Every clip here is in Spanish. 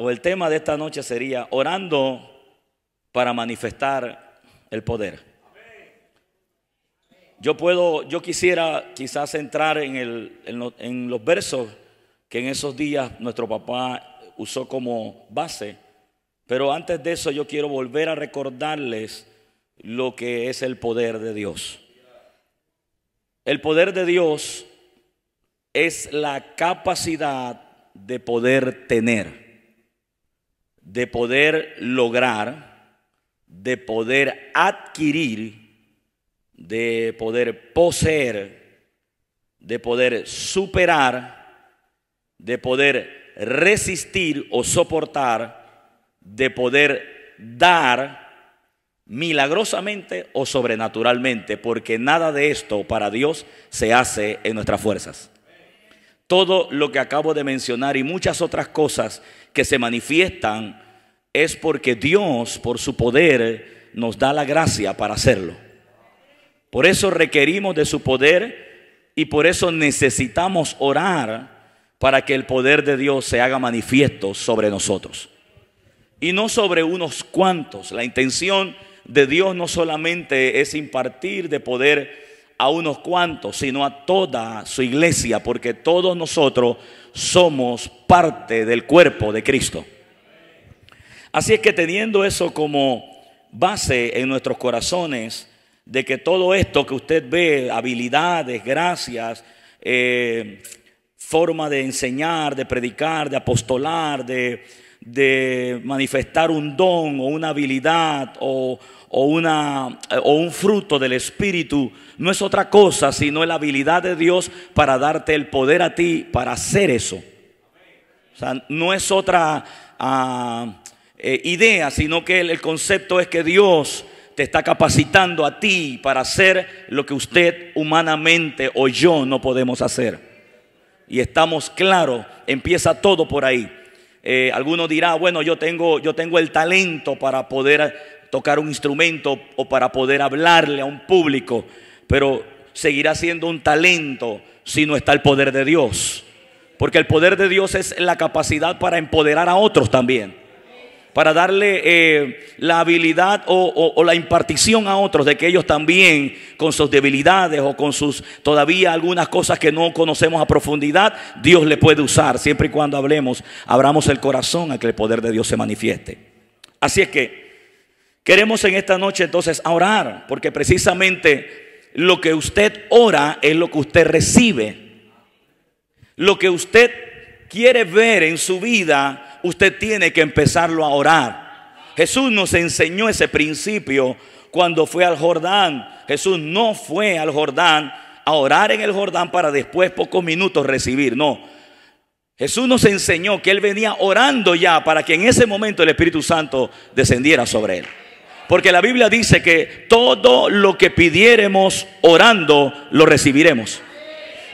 o el tema de esta noche sería orando para manifestar el poder. Yo quisiera quizás entrar en los versos que en esos días nuestro papá usó como base, pero antes de eso yo quiero volver a recordarles lo que es el poder de Dios. El poder de Dios es la capacidad de poder tener, de poder lograr, de poder adquirir, de poder poseer, de poder superar, de poder resistir o soportar, de poder dar milagrosamente o sobrenaturalmente, porque nada de esto para Dios se hace en nuestras fuerzas. Todo lo que acabo de mencionar y muchas otras cosas que se manifiestan es porque Dios, por su poder, nos da la gracia para hacerlo. Por eso requerimos de su poder y por eso necesitamos orar para que el poder de Dios se haga manifiesto sobre nosotros. Y no sobre unos cuantos. La intención de Dios no solamente es impartir de poder a unos cuantos, sino a toda su iglesia, porque todos nosotros somos parte del cuerpo de Cristo. Así es que teniendo eso como base en nuestros corazones, de que todo esto que usted ve, habilidades, gracias, forma de enseñar, de predicar, de apostolar, de manifestar un don o una habilidad o un fruto del Espíritu, no es otra cosa sino la habilidad de Dios para darte el poder a ti para hacer eso. O sea, no es otra idea, sino que el concepto es que Dios te está capacitando a ti para hacer lo que usted humanamente o yo no podemos hacer. Y estamos claros, empieza todo por ahí. Alguno dirá, bueno, yo tengo el talento para poder tocar un instrumento o para poder hablarle a un público, pero seguirá siendo un talento si no está el poder de Dios. Porque el poder de Dios es la capacidad para empoderar a otros también, para darle la habilidad o la impartición a otros de que ellos también con sus debilidades o con sus todavía algunas cosas que no conocemos a profundidad, Dios le puede usar siempre y cuando abramos el corazón a que el poder de Dios se manifieste. Así es que queremos en esta noche entonces orar, porque precisamente lo que usted ora es lo que usted recibe. Lo que usted quiere ver en su vida, usted tiene que empezarlo a orar. Jesús nos enseñó ese principio cuando fue al Jordán. Jesús no fue al Jordán a orar en el Jordán para después pocos minutos recibir, no. Jesús nos enseñó que Él venía orando ya para que en ese momento el Espíritu Santo descendiera sobre Él. Porque la Biblia dice que todo lo que pidiéremos orando, lo recibiremos.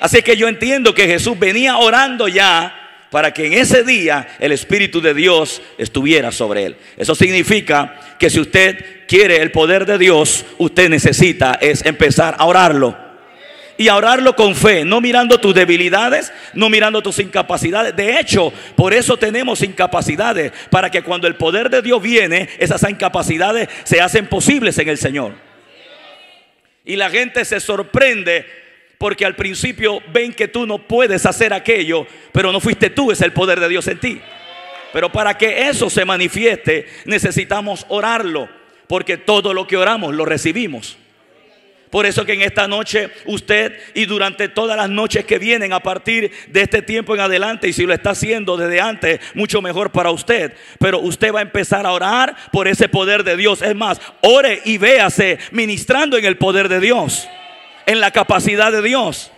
Así que yo entiendo que Jesús venía orando ya para que en ese día el Espíritu de Dios estuviera sobre Él. Eso significa que si usted quiere el poder de Dios, usted necesita es empezar a orarlo. Y a orarlo con fe, no mirando tus debilidades, no mirando tus incapacidades. De hecho, por eso tenemos incapacidades, para que cuando el poder de Dios viene, esas incapacidades se hacen posibles en el Señor. Y la gente se sorprende porque al principio ven que tú no puedes hacer aquello, pero no fuiste tú, es el poder de Dios en ti. Pero para que eso se manifieste, necesitamos orarlo, porque todo lo que oramos lo recibimos. Por eso que en esta noche usted y durante todas las noches que vienen a partir de este tiempo en adelante, y si lo está haciendo desde antes, mucho mejor para usted, pero usted va a empezar a orar por ese poder de Dios. Es más, ore y véase ministrando en el poder de Dios, en la capacidad de Dios.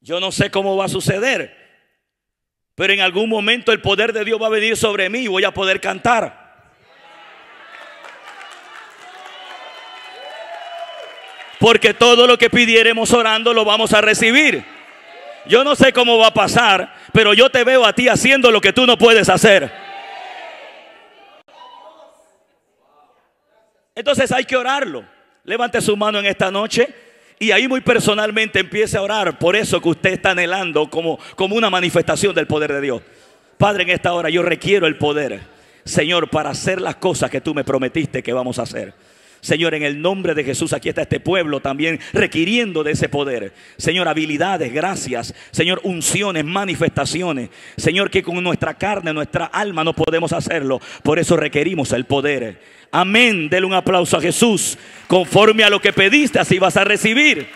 Yo no sé cómo va a suceder, pero en algún momento el poder de Dios va a venir sobre mí y voy a poder cantar. Porque todo lo que pidiéremos orando lo vamos a recibir. Yo no sé cómo va a pasar, pero yo te veo a ti haciendo lo que tú no puedes hacer. Entonces hay que orarlo. Levante su mano en esta noche Y ahí muy personalmente empiece a orar por eso que usted está anhelando como una manifestación del poder de Dios. Padre, en esta hora yo requiero el poder, Señor, para hacer las cosas que tú me prometiste que vamos a hacer. Señor, en el nombre de Jesús, aquí está este pueblo también requiriendo de ese poder. Señor, habilidades, gracias. Señor, unciones, manifestaciones. Señor, que con nuestra carne, nuestra alma no podemos hacerlo. Por eso requerimos el poder. Amén. Dele un aplauso a Jesús. Conforme a lo que pediste, así vas a recibir.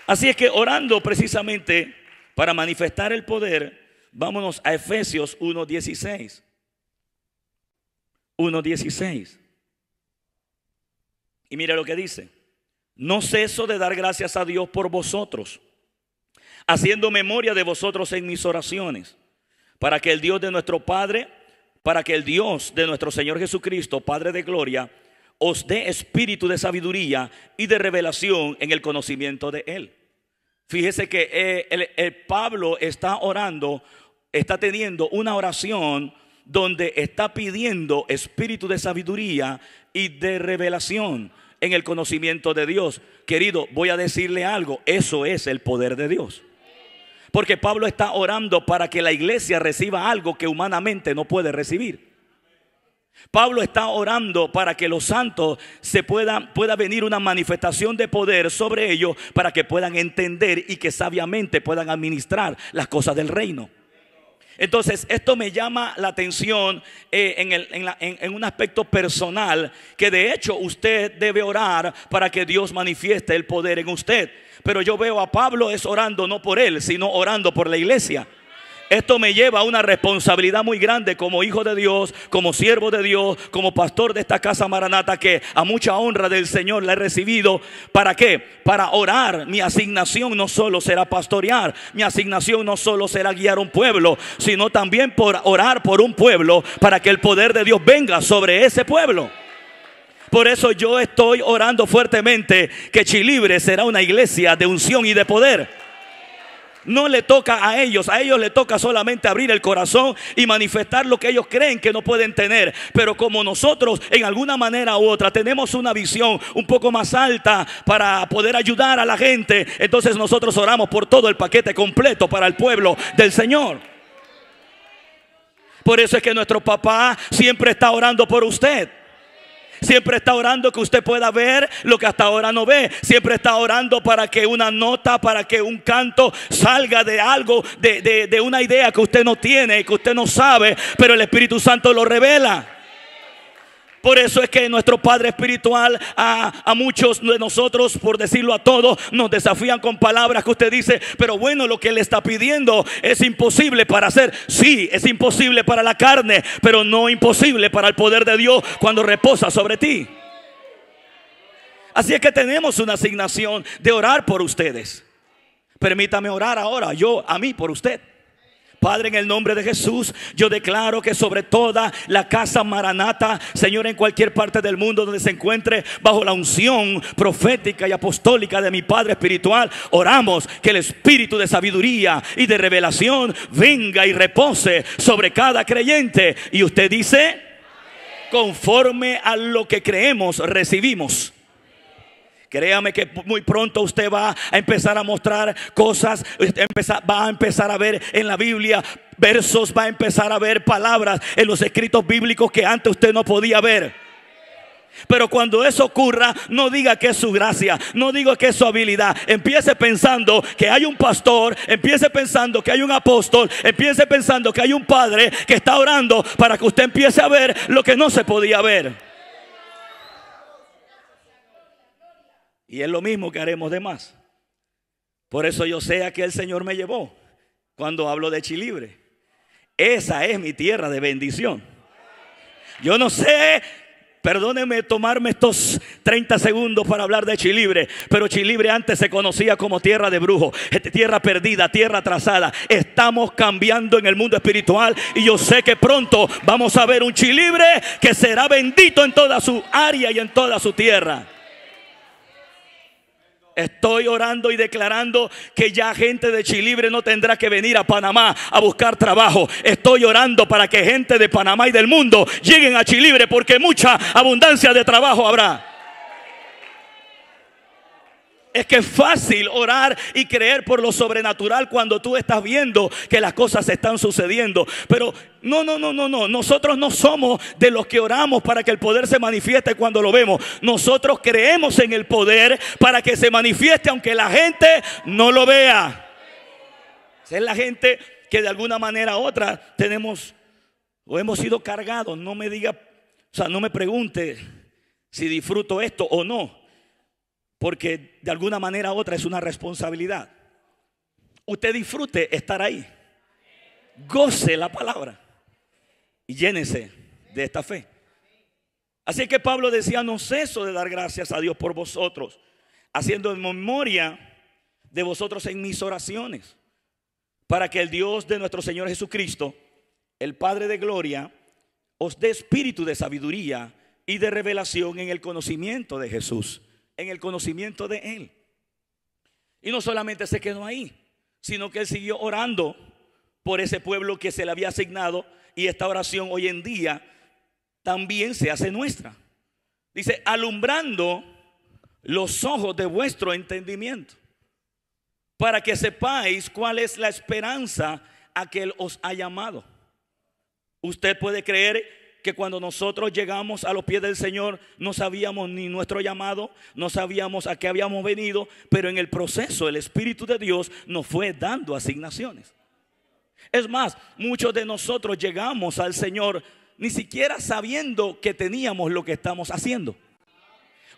Así es que orando precisamente para manifestar el poder, vámonos a Efesios 1:16. 1:16. Y mira lo que dice: no ceso de dar gracias a Dios por vosotros, haciendo memoria de vosotros en mis oraciones, para que el Dios de nuestro Padre, para que el Dios de nuestro Señor Jesucristo, Padre de gloria, os dé espíritu de sabiduría y de revelación en el conocimiento de Él. Fíjese que Pablo está orando, está teniendo una oración donde está pidiendo espíritu de sabiduría y de revelación en el conocimiento de Dios. Querido, voy a decirle algo, eso es el poder de Dios. Porque Pablo está orando para que la iglesia reciba algo que humanamente no puede recibir. Pablo está orando para que los santos pueda venir una manifestación de poder sobre ellos, para que puedan entender y que sabiamente puedan administrar las cosas del reino. Entonces esto me llama la atención en un aspecto personal, que de hecho usted debe orar para que Dios manifieste el poder en usted. Pero yo veo a Pablo es orando no por él, sino orando por la iglesia. Esto me lleva a una responsabilidad muy grande como hijo de Dios, como siervo de Dios, como pastor de esta casa Maranata, que a mucha honra del Señor la he recibido. ¿Para qué? Para orar. Mi asignación no solo será pastorear, mi asignación no solo será guiar un pueblo, sino también por orar por un pueblo, para que el poder de Dios venga sobre ese pueblo. Por eso yo estoy orando fuertemente que Chilibre será una iglesia de unción y de poder. No le toca a ellos le toca solamente abrir el corazón y manifestar lo que ellos creen que no pueden tener. Pero como nosotros en alguna manera u otra tenemos una visión un poco más alta para poder ayudar a la gente, entonces nosotros oramos por todo el paquete completo para el pueblo del Señor. Por eso es que nuestro papá siempre está orando por usted. Siempre está orando que usted pueda ver lo que hasta ahora no ve. Siempre está orando para que una nota, para que un canto salga de algo, de una idea que usted no tiene, que usted no sabe, pero el Espíritu Santo lo revela. Por eso es que nuestro Padre Espiritual a muchos de nosotros, por decirlo a todos, nos desafían con palabras que usted dice: pero bueno, lo que Él está pidiendo es imposible para hacer. Sí, es imposible para la carne, pero no imposible para el poder de Dios cuando reposa sobre ti. Así es que tenemos una asignación de orar por ustedes. Permítame orar ahora, a mí por usted. Padre, en el nombre de Jesús, yo declaro que sobre toda la casa Maranata, Señor, en cualquier parte del mundo donde se encuentre bajo la unción profética y apostólica de mi Padre Espiritual, oramos que el espíritu de sabiduría y de revelación venga y repose sobre cada creyente. Y usted dice: conforme a lo que creemos, recibimos. Créame que muy pronto usted va a empezar a mostrar cosas, va a empezar a ver en la Biblia versos, va a empezar a ver palabras en los escritos bíblicos que antes usted no podía ver. Pero cuando eso ocurra, no diga que es su gracia, no diga que es su habilidad. Empiece pensando que hay un pastor, empiece pensando que hay un apóstol, empiece pensando que hay un padre que está orando para que usted empiece a ver lo que no se podía ver. Y es lo mismo que haremos de más. Por eso yo sé a qué el Señor me llevó cuando hablo de Chilibre. Esa es mi tierra de bendición. Yo no sé, perdónenme tomarme estos 30 segundos para hablar de Chilibre, pero Chilibre antes se conocía como tierra de brujos, tierra perdida, tierra atrasada. Estamos cambiando en el mundo espiritual y yo sé que pronto vamos a ver un Chilibre que será bendito en toda su área y en toda su tierra. Estoy orando y declarando que ya gente de Chilibre no tendrá que venir a Panamá a buscar trabajo. Estoy orando para que gente de Panamá y del mundo lleguen a Chilibre, porque mucha abundancia de trabajo habrá. Es que es fácil orar y creer por lo sobrenatural cuando tú estás viendo que las cosas están sucediendo. Pero no. Nosotros no somos de los que oramos para que el poder se manifieste cuando lo vemos. Nosotros creemos en el poder para que se manifieste aunque la gente no lo vea. Es la gente que de alguna manera u otra tenemos o hemos sido cargados. No me diga, no me pregunte si disfruto esto o no. Porque de alguna manera u otra es una responsabilidad. Usted disfrute estar ahí. Goce la palabra. Y llénese de esta fe. Así que Pablo decía: no ceso de dar gracias a Dios por vosotros, haciendo en memoria de vosotros en mis oraciones, para que el Dios de nuestro Señor Jesucristo, el Padre de gloria, os dé espíritu de sabiduría y de revelación en el conocimiento de Jesús. En el conocimiento de Él. Y no solamente se quedó ahí, sino que Él siguió orando por ese pueblo que se le había asignado. Y esta oración hoy en día también se hace nuestra. Dice: alumbrando los ojos de vuestro entendimiento, para que sepáis cuál es la esperanza a que Él os ha llamado. Usted puede creer que cuando nosotros llegamos a los pies del Señor no sabíamos ni nuestro llamado, no sabíamos a qué habíamos venido, pero en el proceso el Espíritu de Dios nos fue dando asignaciones. Es más, muchos de nosotros llegamos al Señor ni siquiera sabiendo que teníamos lo que estamos haciendo.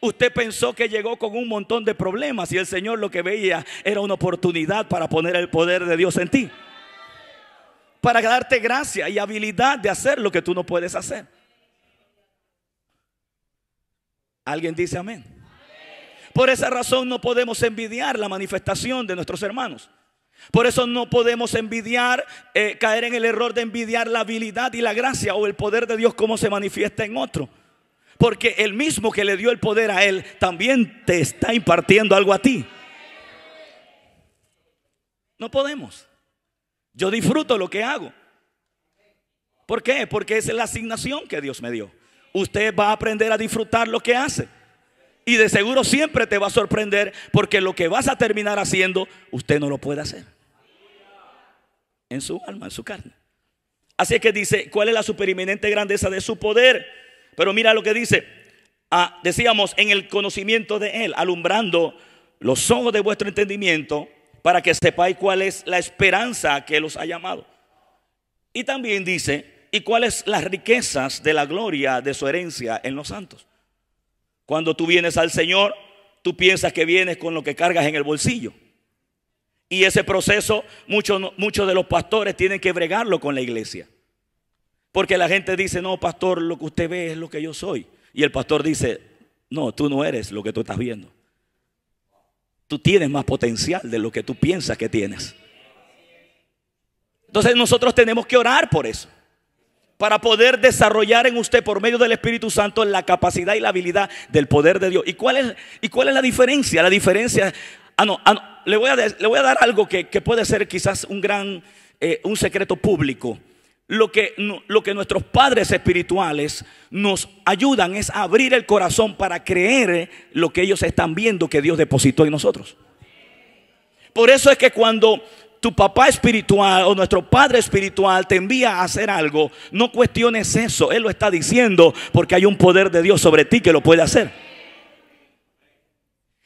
Usted pensó que llegó con un montón de problemas y el Señor lo que veía era una oportunidad para poner el poder de Dios en ti, para darte gracia y habilidad de hacer lo que tú no puedes hacer. ¿Alguien dice amén? Por esa razón no podemos envidiar la manifestación de nuestros hermanos. Por eso no podemos envidiar, caer en el error de envidiar la habilidad y la gracia o el poder de Dios como se manifiesta en otro. Porque el mismo que le dio el poder a él también te está impartiendo algo a ti. No podemos. Yo disfruto lo que hago. ¿Por qué? Porque esa es la asignación que Dios me dio. Usted va a aprender a disfrutar lo que hace. Y de seguro siempre te va a sorprender, porque lo que vas a terminar haciendo, usted no lo puede hacer. En su alma, en su carne. Así que dice: ¿cuál es la supereminente grandeza de su poder? Pero mira lo que dice. Decíamos, en el conocimiento de Él, alumbrando los ojos de vuestro entendimiento, para que sepáis cuál es la esperanza a que Él os ha llamado. Y también dice: ¿y cuáles las riquezas de la gloria de su herencia en los santos? Cuando tú vienes al Señor, tú piensas que vienes con lo que cargas en el bolsillo. Y ese proceso muchos de los pastores tienen que bregarlo con la iglesia. Porque la gente dice: no, pastor, lo que usted ve es lo que yo soy. Y el pastor dice: no, tú no eres lo que tú estás viendo. Tú tienes más potencial de lo que tú piensas que tienes. Entonces nosotros tenemos que orar por eso, para poder desarrollar en usted por medio del Espíritu Santo la capacidad y la habilidad del poder de Dios. ¿Y cuál es la diferencia? La diferencia, le voy a dar algo que puede ser quizás un secreto público. Lo que nuestros padres espirituales nos ayudan es a abrir el corazón para creer lo que ellos están viendo que Dios depositó en nosotros. Por eso es que cuando tu papá espiritual o nuestro padre espiritual te envía a hacer algo, no cuestiones eso. Él lo está diciendo porque hay un poder de Dios sobre ti que lo puede hacer.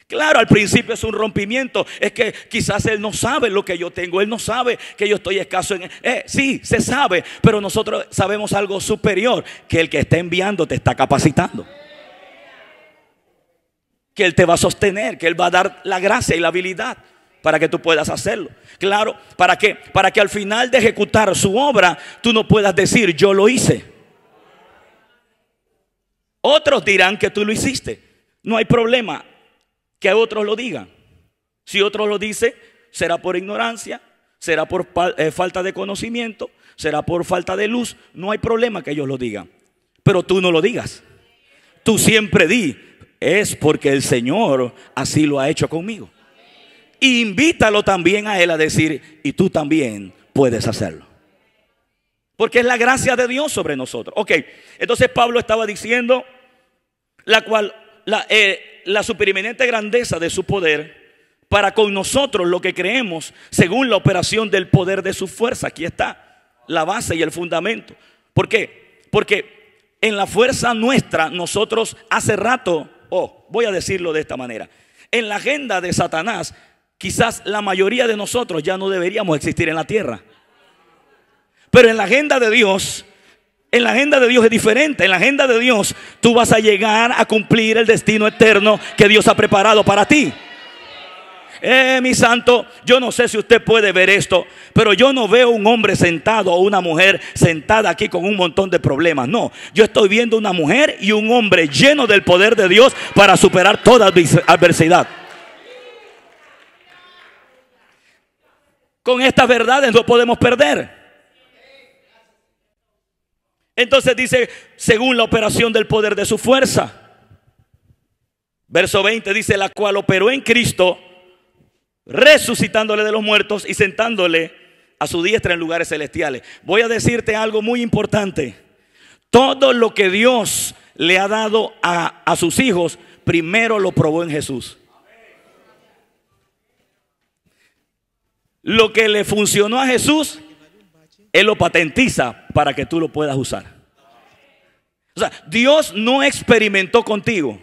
Claro, al principio es un rompimiento. Es que quizás él no sabe lo que yo tengo. Él no sabe que yo estoy escaso en sí, se sabe. Pero nosotros sabemos algo superior: que el que está enviando te está capacitando, que Él te va a sostener, que Él va a dar la gracia y la habilidad para que tú puedas hacerlo. Claro, ¿para qué? Para que al final de ejecutar su obra tú no puedas decir: yo lo hice. Otros dirán que tú lo hiciste. No hay problema que otros lo digan. Si otros lo dicen, será por ignorancia, será por falta de conocimiento, será por falta de luz. No hay problema que ellos lo digan, pero tú no lo digas. Tú siempre di: es porque el Señor así lo ha hecho conmigo. Y invítalo también a Él a decir: y tú también puedes hacerlo, porque es la gracia de Dios sobre nosotros. Ok, entonces Pablo estaba diciendo la supereminente grandeza de su poder para con nosotros lo que creemos según la operación del poder de su fuerza. Aquí está la base y el fundamento. ¿Por qué? Porque en la fuerza nuestra nosotros hace rato, voy a decirlo de esta manera, en la agenda de Satanás quizás la mayoría de nosotros ya no deberíamos existir en la tierra. Pero en la agenda de Dios, es diferente. En la agenda de Dios tú vas a llegar a cumplir el destino eterno que Dios ha preparado para ti. Mi santo, yo no sé si usted puede ver esto, pero yo no veo un hombre sentado o una mujer sentada aquí con un montón de problemas. No, yo estoy viendo una mujer y un hombre lleno del poder de Dios para superar toda adversidad. Con estas verdades no podemos perder. Entonces dice, según la operación del poder de su fuerza. Verso 20 dice, la cual operó en Cristo, resucitándole de los muertos y sentándole a su diestra en lugares celestiales. Voy a decirte algo muy importante. Todo lo que Dios le ha dado a sus hijos, primero lo probó en Jesús. Lo que le funcionó a Jesús, Él lo patentiza para que tú lo puedas usar. O sea, Dios no experimentó contigo.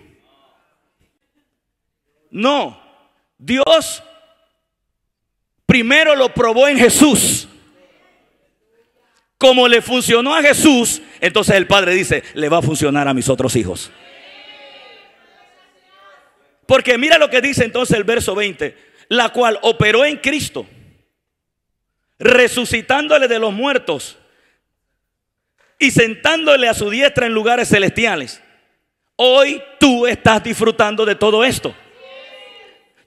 No, Dios primero lo probó en Jesús. Como le funcionó a Jesús, entonces el Padre dice, le va a funcionar a mis otros hijos. Porque mira lo que dice entonces el verso 20, la cual operó en Cristo, resucitándole de los muertos y sentándole a su diestra en lugares celestiales. Hoy tú estás disfrutando de todo esto.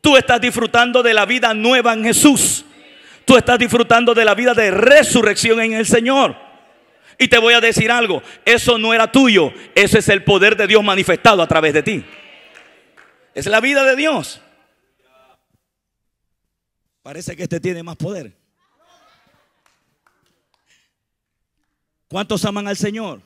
Tú estás disfrutando de la vida nueva en Jesús. Tú estás disfrutando de la vida de resurrección en el Señor. Y te voy a decir algo, eso no era tuyo, ese es el poder de Dios manifestado a través de ti. Es la vida de Dios. Parece que este tiene más poder. ¿Cuántos aman al Señor?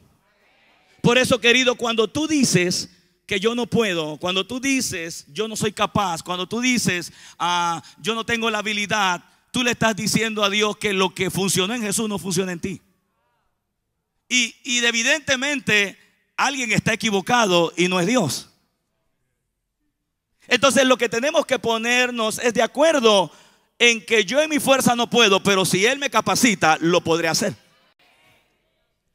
Por eso, querido, cuando tú dices que yo no puedo, cuando tú dices yo no soy capaz, cuando tú dices yo no tengo la habilidad, tú le estás diciendo a Dios que lo que funcionó en Jesús no funciona en ti. Y evidentemente alguien está equivocado y no es Dios. Entonces lo que tenemos que ponernos es de acuerdo en que yo en mi fuerza no puedo, pero si Él me capacita, lo podré hacer.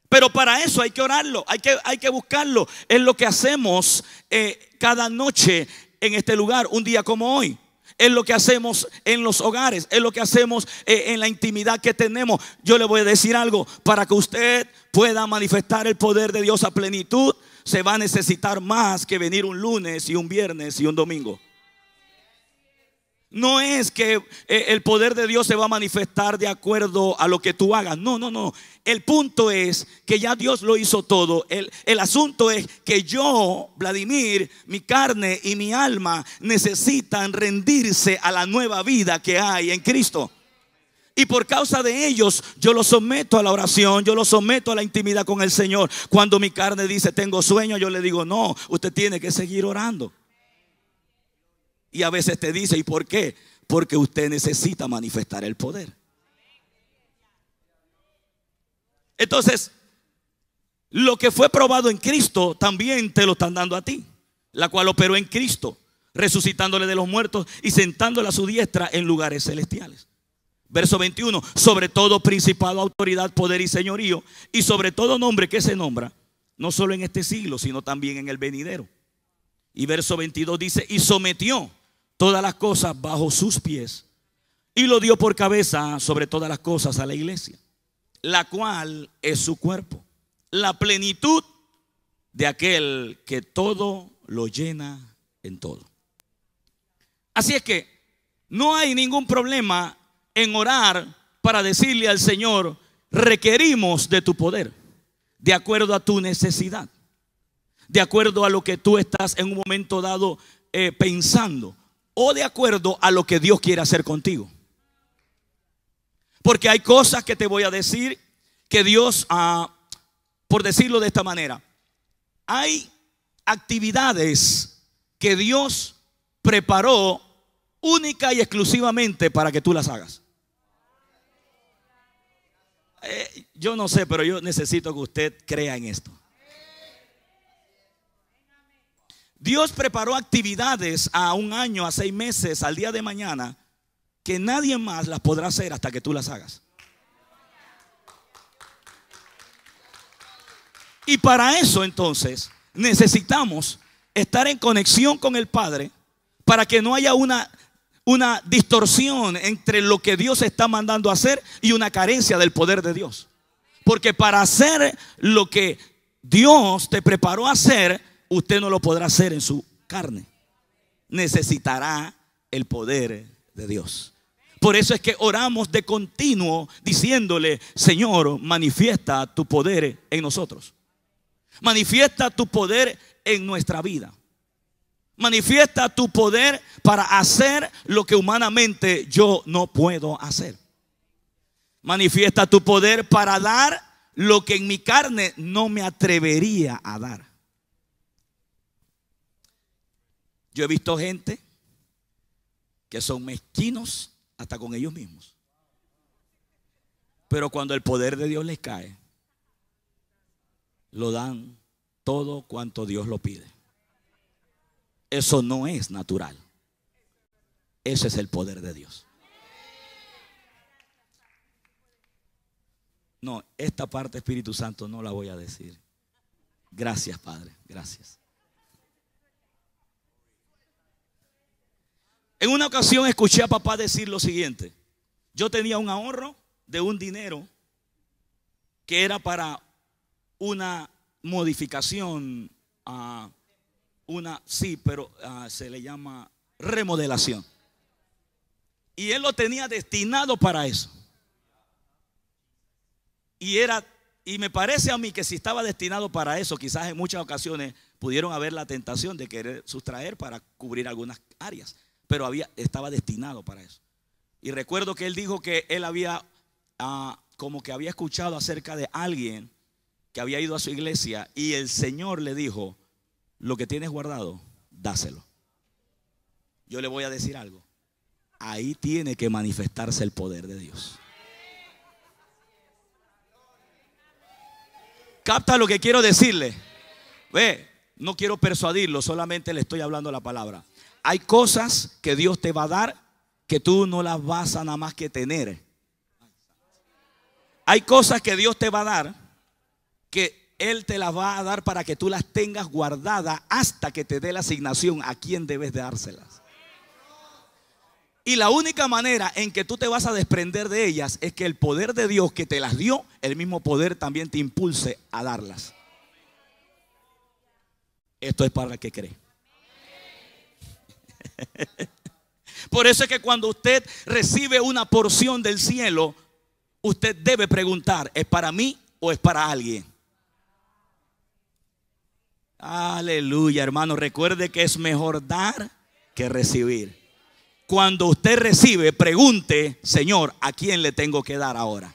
Pero para eso hay que orarlo, hay que buscarlo. Es lo que hacemos cada noche en este lugar, un día como hoy. Es lo que hacemos en los hogares, es lo que hacemos en la intimidad que tenemos. Yo le voy a decir algo, para que usted pueda manifestar el poder de Dios a plenitud, se va a necesitar más que venir un lunes y un viernes y un domingo. No es que el poder de Dios se va a manifestar de acuerdo a lo que tú hagas. No, no, no. El punto es que ya Dios lo hizo todo. El asunto es que yo, Vladimir, mi carne y mi alma necesitan rendirse a la nueva vida que hay en Cristo. Y por causa de ellos yo los someto a la oración, yo los someto a la intimidad con el Señor. Cuando mi carne dice tengo sueño, yo le digo no, usted tiene que seguir orando. Y a veces te dice, ¿y por qué? Porque usted necesita manifestar el poder. Entonces, lo que fue probado en Cristo también te lo están dando a ti, la cual operó en Cristo, resucitándole de los muertos y sentándole a su diestra en lugares celestiales. Verso 21, sobre todo principado, autoridad, poder y señorío, y sobre todo nombre que se nombra, no solo en este siglo, sino también en el venidero. Y verso 22 dice, y sometió todas las cosas bajo sus pies y lo dio por cabeza sobre todas las cosas a la iglesia, la cual es su cuerpo, la plenitud de aquel que todo lo llena en todo. Así es que no hay ningún problema en orar para decirle al Señor, requerimos de tu poder, de acuerdo a tu necesidad, de acuerdo a lo que tú estás en un momento dado pensando, o de acuerdo a lo que Dios quiere hacer contigo. Porque hay cosas que te voy a decir que Dios, por decirlo de esta manera, hay actividades que Dios preparó única y exclusivamente para que tú las hagas. Yo no sé, pero yo necesito que usted crea en esto. Dios preparó actividades a 1 año, a 6 meses, al día de mañana, que nadie más las podrá hacer hasta que tú las hagas. Y para eso entonces necesitamos estar en conexión con el Padre, para que no haya una distorsión entre lo que Dios está mandando a hacer y una carencia del poder de Dios. Porque para hacer lo que Dios te preparó a hacer, usted no lo podrá hacer en su carne. Necesitará el poder de Dios. Por eso es que oramos de continuo diciéndole: Señor, manifiesta tu poder en nosotros. Manifiesta tu poder en nuestra vida. Manifiesta tu poder para hacer lo que humanamente yo no puedo hacer. Manifiesta tu poder para dar lo que en mi carne no me atrevería a dar. Yo he visto gente que son mezquinos hasta con ellos mismos, pero cuando el poder de Dios les cae, lo dan todo cuanto Dios lo pide. Eso no es natural. Ese es el poder de Dios. No, esta parte, Espíritu Santo, no la voy a decir. Gracias, Padre, gracias. En una ocasión escuché a papá decir lo siguiente: yo tenía un ahorro de un dinero que era para una modificación, se le llama remodelación. Y él lo tenía destinado para eso. Y me parece a mí que si estaba destinado para eso, quizás en muchas ocasiones pudieron haber la tentación de querer sustraer para cubrir algunas áreas. Pero estaba destinado para eso. Y recuerdo que él dijo que él había como que había escuchado acerca de alguien que había ido a su iglesia, y el Señor le dijo: lo que tienes guardado, dáselo. Yo le voy a decir algo: ahí tiene que manifestarse el poder de Dios. ¿Capta lo que quiero decirle? Ve, no quiero persuadirlo, solamente le estoy hablando la palabra. Hay cosas que Dios te va a dar que tú no las vas a nada más que tener. Hay cosas que Dios te va a dar que Él te las va a dar para que tú las tengas guardadas hasta que te dé la asignación a quien debes de dárselas. Y la única manera en que tú te vas a desprender de ellas es que el poder de Dios que te las dio, el mismo poder también te impulse a darlas. Esto es para el que cree. Por eso es que cuando usted recibe una porción del cielo, usted debe preguntar: ¿es para mí o es para alguien? Aleluya, hermano. Recuerde que es mejor dar que recibir. Cuando usted recibe, pregunte: Señor, ¿a quién le tengo que dar ahora?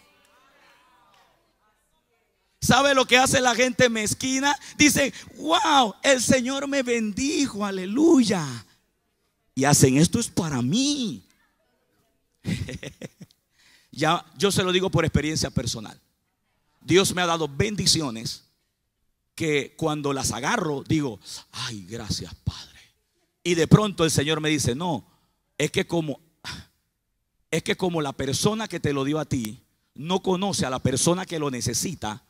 ¿Sabe lo que hace la gente mezquina? Dice: wow, el Señor me bendijo, aleluya. Y hacen: esto es para mí. Ya, yo se lo digo por experiencia personal. Dios me ha dado bendiciones que cuando las agarro digo: ay, gracias, Padre. Y de pronto el Señor me dice: no, es que como la persona que te lo dio a ti no conoce a la persona que lo necesita,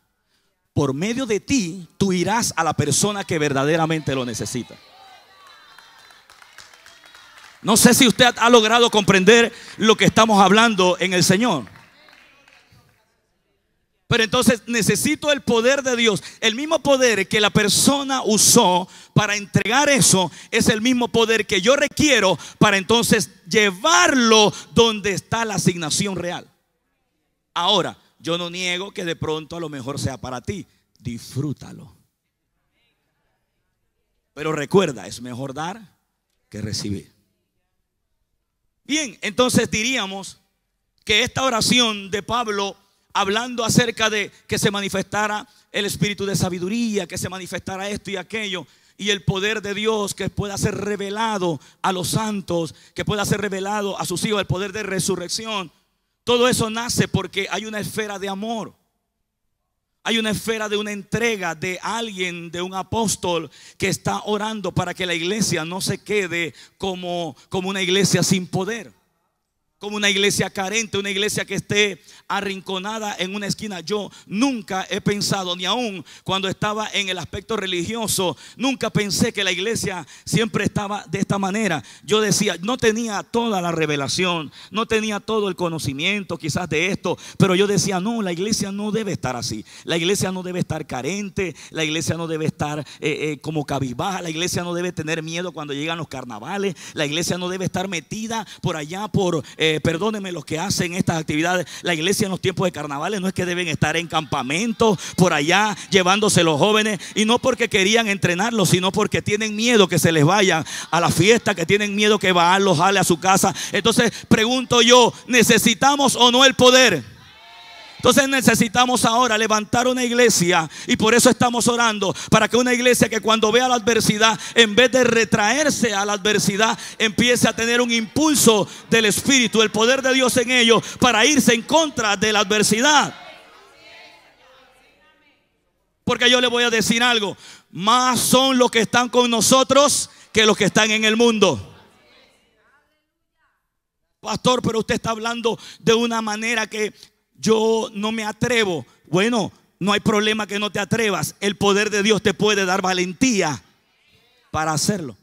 por medio de ti tú irás a la persona que verdaderamente lo necesita. No sé si usted ha logrado comprender lo que estamos hablando en el Señor. Pero entonces necesito el poder de Dios. El mismo poder que la persona usó para entregar eso es el mismo poder que yo requiero para entonces llevarlo donde está la asignación real. Ahora, yo no niego que de pronto a lo mejor sea para ti. Disfrútalo. Pero recuerda, es mejor dar que recibir. Bien, entonces diríamos que esta oración de Pablo, hablando acerca de que se manifestara el espíritu de sabiduría, que se manifestara esto y aquello, y el poder de Dios que pueda ser revelado a los santos, que pueda ser revelado a sus hijos, el poder de resurrección. Todo eso nace porque hay una esfera de amor. Hay una esfera de una entrega de alguien, de un apóstol que está orando para que la iglesia no se quede como una iglesia sin poder, como una iglesia carente, una iglesia que esté arrinconada en una esquina. Yo nunca he pensado, ni aún cuando estaba en el aspecto religioso, nunca pensé que la iglesia siempre estaba de esta manera. Yo decía, no tenía toda la revelación, no tenía todo el conocimiento quizás de esto, pero yo decía, no, la iglesia no debe estar así. La iglesia no debe estar carente, la iglesia no debe estar como cabizbaja, la iglesia no debe tener miedo cuando llegan los carnavales, la iglesia no debe estar metida por allá por... perdónenme los que hacen estas actividades. La iglesia en los tiempos de carnavales no es que deben estar en campamentos por allá llevándose los jóvenes, y no porque querían entrenarlos, sino porque tienen miedo que se les vayan a la fiesta, que tienen miedo que Baal los jale a su casa. Entonces pregunto yo, ¿necesitamos o no el poder? Entonces necesitamos ahora levantar una iglesia, y por eso estamos orando para que una iglesia que cuando vea la adversidad, en vez de retraerse a la adversidad, empiece a tener un impulso del Espíritu, el poder de Dios en ellos, para irse en contra de la adversidad. Porque yo le voy a decir algo, más son los que están con nosotros que los que están en el mundo. Pastor, pero usted está hablando de una manera que yo no me atrevo. Bueno, no hay problema que no te atrevas. El poder de Dios te puede dar valentía para hacerlo.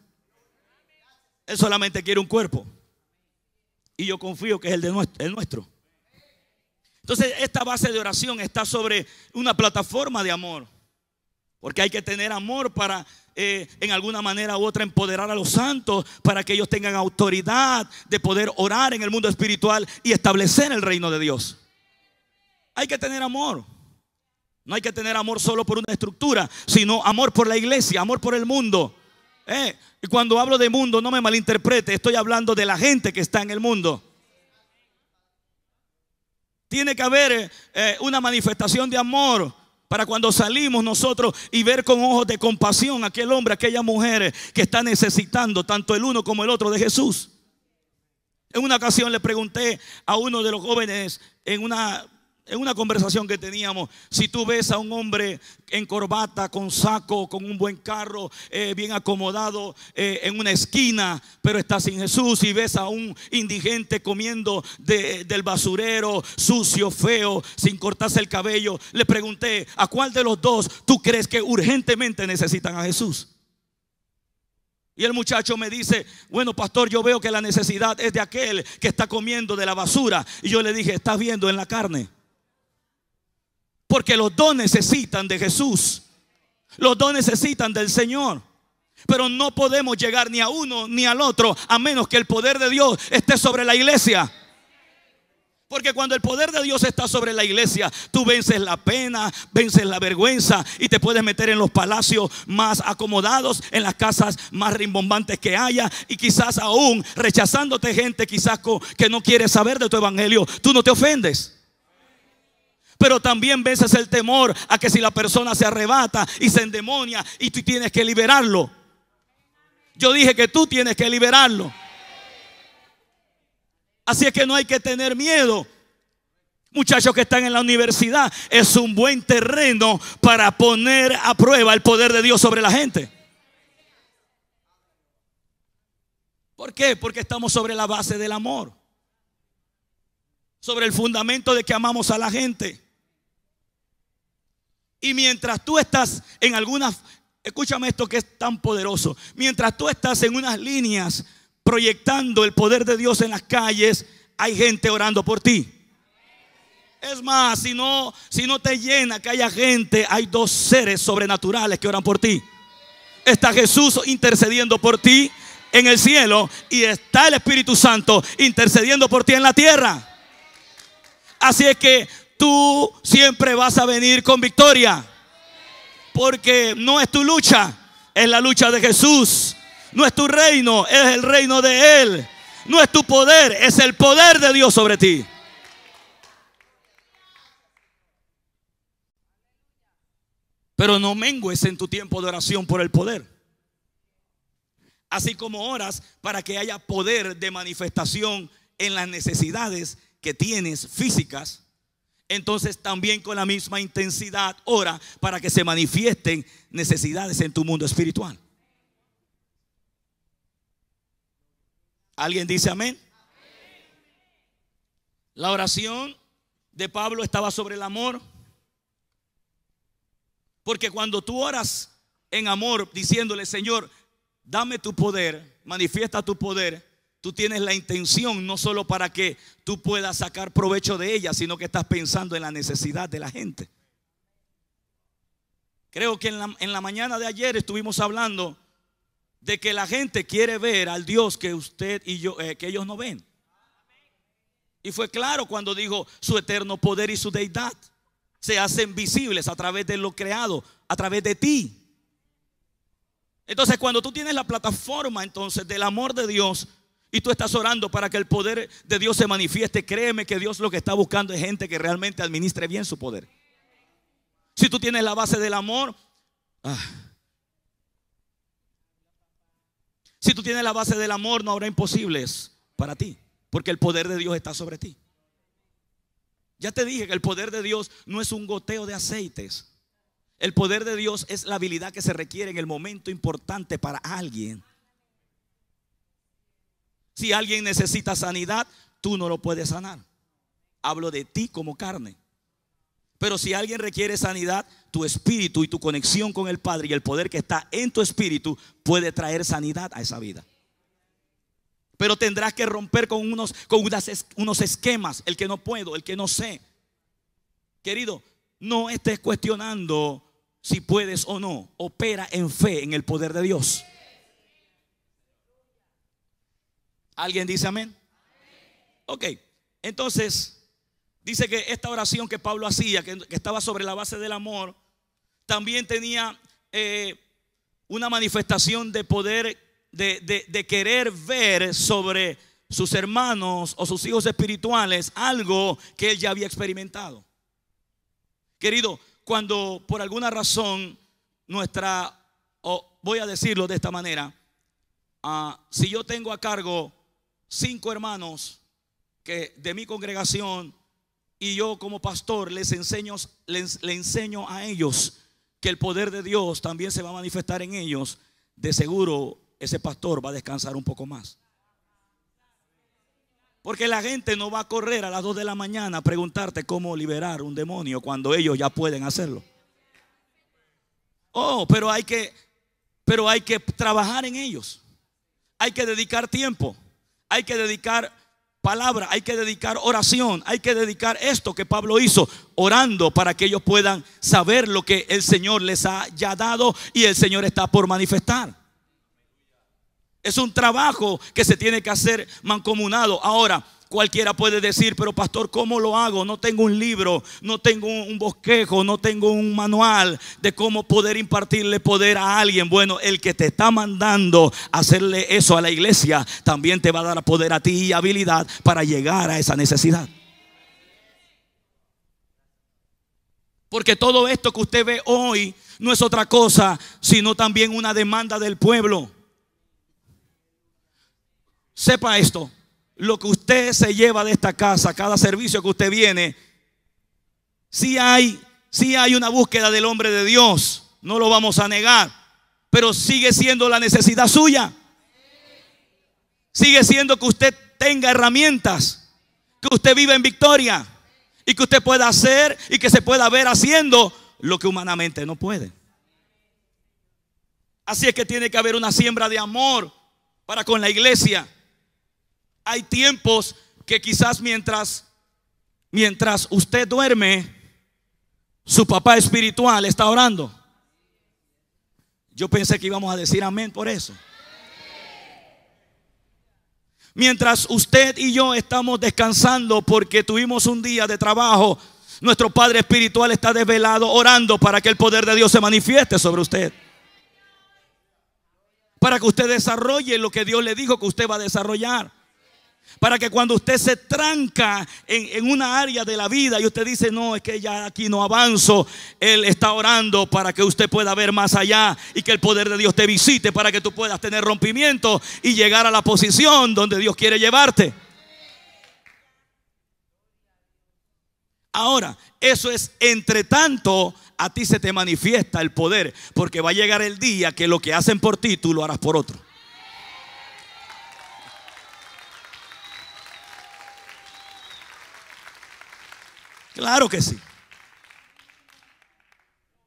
Él solamente quiere un cuerpo, y yo confío que es el nuestro. Entonces esta base de oración está sobre una plataforma de amor, porque hay que tener amor para en alguna manera u otra empoderar a los santos, para que ellos tengan autoridad de poder orar en el mundo espiritual y establecer el reino de Dios. Hay que tener amor. No hay que tener amor solo por una estructura, sino amor por la iglesia, amor por el mundo. Y cuando hablo de mundo, no me malinterprete, estoy hablando de la gente que está en el mundo. Tiene que haber una manifestación de amor para cuando salimos nosotros y ver con ojos de compasión a aquel hombre, a aquella mujer que está necesitando tanto el uno como el otro de Jesús. En una ocasión le pregunté a uno de los jóvenes en una conversación que teníamos, si tú ves a un hombre en corbata, con saco, con un buen carro, bien acomodado en una esquina, pero está sin Jesús, y ves a un indigente comiendo del basurero, sucio, feo, sin cortarse el cabello, le pregunté, ¿a cuál de los dos tú crees que urgentemente necesitan a Jesús? Y el muchacho me dice, bueno, pastor, yo veo que la necesidad es de aquel que está comiendo de la basura. Y yo le dije, estás viendo en la carne. Porque los dos necesitan de Jesús. Los dos necesitan del Señor. Pero no podemos llegar ni a uno ni al otro a menos que el poder de Dios esté sobre la iglesia. Porque cuando el poder de Dios está sobre la iglesia, tú vences la pena, vences la vergüenza, y te puedes meter en los palacios más acomodados, en las casas más rimbombantes que haya, y quizás aún rechazándote gente quizás que no quiere saber de tu evangelio, tú no te ofendes. Pero también vences el temor a que si la persona se arrebata y se endemonia y tú tienes que liberarlo. Yo dije que tú tienes que liberarlo. Así es que no hay que tener miedo. Muchachos que están en la universidad, es un buen terreno para poner a prueba el poder de Dios sobre la gente. ¿Por qué? Porque estamos sobre la base del amor, sobre el fundamento de que amamos a la gente. Y mientras tú estás en algunas, escúchame esto que es tan poderoso, mientras tú estás en unas líneas proyectando el poder de Dios en las calles, hay gente orando por ti. Es más, si no te llena que haya gente, hay dos seres sobrenaturales que oran por ti. Está Jesús intercediendo por ti en el cielo, y está el Espíritu Santo intercediendo por ti en la tierra. Así es que tú siempre vas a venir con victoria, porque no es tu lucha, es la lucha de Jesús. No es tu reino, es el reino de Él. No es tu poder, es el poder de Dios sobre ti. Pero no mengues en tu tiempo de oración por el poder. así como oras para que haya poder de manifestación en las necesidades que tienes físicas, entonces también con la misma intensidad ora para que se manifiesten necesidades en tu mundo espiritual. ¿Alguien dice amén? La oración de Pablo estaba sobre el amor, porque cuando tú oras en amor diciéndole: Señor, dame tu poder, manifiesta tu poder, tú tienes la intención no solo para que tú puedas sacar provecho de ella, sino que estás pensando en la necesidad de la gente. Creo que en la mañana de ayer estuvimos hablando de que la gente quiere ver al Dios que usted y yo, que ellos no ven. Y fue claro cuando dijo: su eterno poder y su deidad se hacen visibles a través de lo creado, a través de ti. Entonces, cuando tú tienes la plataforma entonces del amor de Dios y tú estás orando para que el poder de Dios se manifieste, créeme que Dios lo que está buscando es gente que realmente administre bien su poder. Si tú tienes la base del amor, si tú tienes la base del amor, no habrá imposibles para ti, porque el poder de Dios está sobre ti. Ya te dije que el poder de Dios no es un goteo de aceites. El poder de Dios es la habilidad que se requiere en el momento importante para alguien. Si alguien necesita sanidad, tú no lo puedes sanar. Hablo de ti como carne. Pero si alguien requiere sanidad, tu espíritu y tu conexión con el Padre y el poder que está en tu espíritu puede traer sanidad a esa vida. Pero tendrás que romper con unos esquemas: el que no puedo, el que no sé. Querido, no estés cuestionando si puedes o no. Opera en fe en el poder de Dios. ¿Alguien dice amén? Ok, entonces dice que esta oración que Pablo hacía, que estaba sobre la base del amor, también tenía una manifestación de poder, de querer ver sobre sus hermanos o sus hijos espirituales algo que él ya había experimentado. Querido, cuando por alguna razón voy a decirlo de esta manera, si yo tengo a cargo 5 hermanos de mi congregación y yo como pastor les enseño a ellos que el poder de Dios también se va a manifestar en ellos, de seguro ese pastor va a descansar un poco más. Porque la gente no va a correr a las 2 de la mañana a preguntarte cómo liberar un demonio cuando ellos ya pueden hacerlo. Pero hay que trabajar en ellos. Hay que dedicar tiempo. Hay que dedicar palabra. Hay que dedicar oración. Hay que dedicar esto que Pablo hizo, orando para que ellos puedan saber lo que el Señor les ha ya dado y el Señor está por manifestar. Es un trabajo que se tiene que hacer mancomunado. Ahora, cualquiera puede decir: pero pastor, ¿cómo lo hago? No tengo un libro, no tengo un bosquejo, no tengo un manual de cómo poder impartirle poder a alguien. Bueno, el que te está mandando a hacerle eso a la iglesia también te va a dar poder a ti y habilidad para llegar a esa necesidad. Porque todo esto que usted ve hoy no es otra cosa sino también una demanda del pueblo. Sepa esto: lo que usted se lleva de esta casa, cada servicio que usted viene, sí hay una búsqueda del hombre de Dios, no lo vamos a negar, pero sigue siendo la necesidad suya. Sigue siendo que usted tenga herramientas, que usted viva en victoria y que usted pueda hacer y que se pueda ver haciendo lo que humanamente no puede. Así es que tiene que haber una siembra de amor para con la iglesia. Hay tiempos que quizás mientras usted duerme, su papá espiritual está orando. Yo pensé que íbamos a decir amén por eso. Mientras usted y yo estamos descansando porque tuvimos un día de trabajo, nuestro Padre espiritual está desvelado orando para que el poder de Dios se manifieste sobre usted, para que usted desarrolle lo que Dios le dijo que usted va a desarrollar. Para que cuando usted se tranca en una área de la vida y usted dice, no, es que ya aquí no avanzo, Él está orando para que usted pueda ver más allá y que el poder de Dios te visite para que tú puedas tener rompimiento y llegar a la posición donde Dios quiere llevarte. Ahora, eso es entre tanto a ti se te manifiesta el poder, porque va a llegar el día que lo que hacen por ti, tú lo harás por otro. Claro que sí.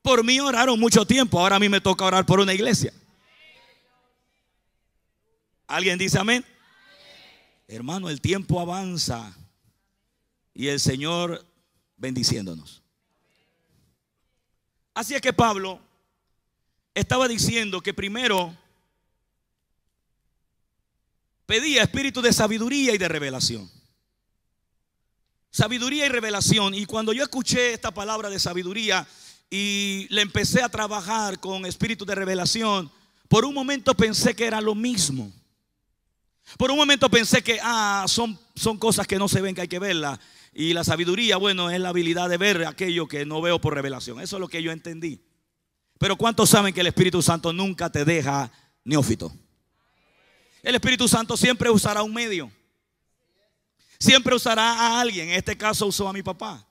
Por mí oraron mucho tiempo, ahora a mí me toca orar por una iglesia. ¿Alguien dice amén? Hermano, el tiempo avanza y el Señor bendiciéndonos. Así es que Pablo estaba diciendo que primero pedía espíritu de sabiduría y de revelación. Sabiduría y revelación. Y cuando yo escuché esta palabra de sabiduría y le empecé a trabajar con espíritu de revelación, por un momento pensé que era lo mismo. Por un momento pensé que son cosas que no se ven, que hay que verlas. Y la sabiduría, bueno, es la habilidad de ver aquello que no veo por revelación. Eso es lo que yo entendí. Pero ¿cuántos saben que el Espíritu Santo nunca te deja neófito? El Espíritu Santo siempre usará un medio. Siempre usará a alguien. En este caso usó a mi papá.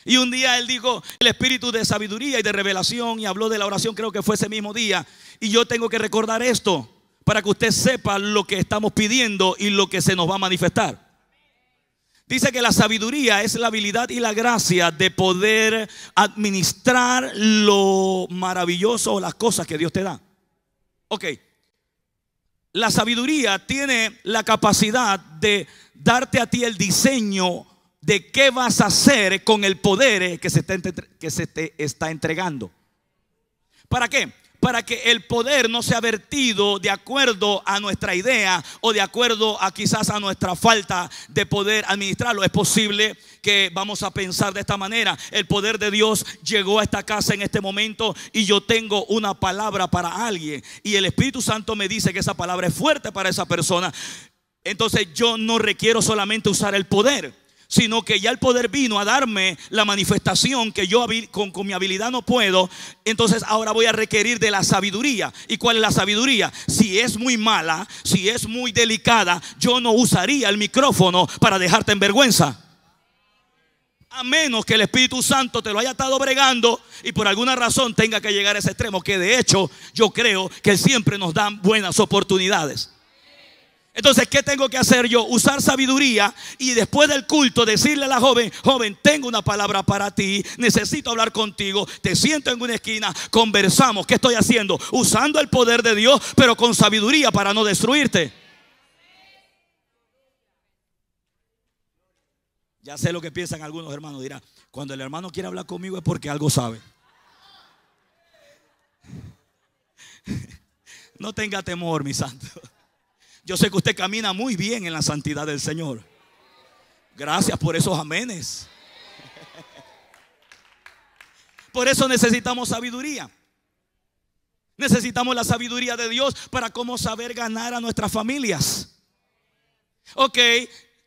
Y un día él dijo el espíritu de sabiduría y de revelación, y habló de la oración, creo que fue ese mismo día. Y yo tengo que recordar esto para que usted sepa lo que estamos pidiendo y lo que se nos va a manifestar. Dice que la sabiduría es la habilidad y la gracia de poder administrar lo maravilloso o las cosas que Dios te da. Ok. La sabiduría tiene la capacidad de darte a ti el diseño de qué vas a hacer con el poder que se te está entregando. ¿Para qué? Para que el poder no sea vertido de acuerdo a nuestra idea o de acuerdo a quizás a nuestra falta de poder administrarlo. Es posible que vamos a pensar de esta manera: el poder de Dios llegó a esta casa en este momento y yo tengo una palabra para alguien y el Espíritu Santo me dice que esa palabra es fuerte para esa persona. Entonces yo no requiero solamente usar el poder, sino que ya el poder vino a darme la manifestación que yo con mi habilidad no puedo. Entonces ahora voy a requerir de la sabiduría. ¿Y cuál es la sabiduría? Si es muy mala, si es muy delicada, yo no usaría el micrófono para dejarte en vergüenza. A menos que el Espíritu Santo te lo haya estado bregando y por alguna razón tenga que llegar a ese extremo, que de hecho yo creo que Él siempre nos da buenas oportunidades. Entonces, ¿qué tengo que hacer yo? Usar sabiduría y después del culto decirle a la joven: joven, tengo una palabra para ti, necesito hablar contigo, te siento en una esquina, conversamos. ¿Qué estoy haciendo? Usando el poder de Dios, pero con sabiduría para no destruirte. Ya sé lo que piensan algunos hermanos. Dirán: cuando el hermano quiere hablar conmigo es porque algo sabe. No tenga temor, mi santo. Yo sé que usted camina muy bien en la santidad del Señor. Gracias por esos amenes. Por eso necesitamos sabiduría. Necesitamos la sabiduría de Dios para cómo saber ganar a nuestras familias. Ok,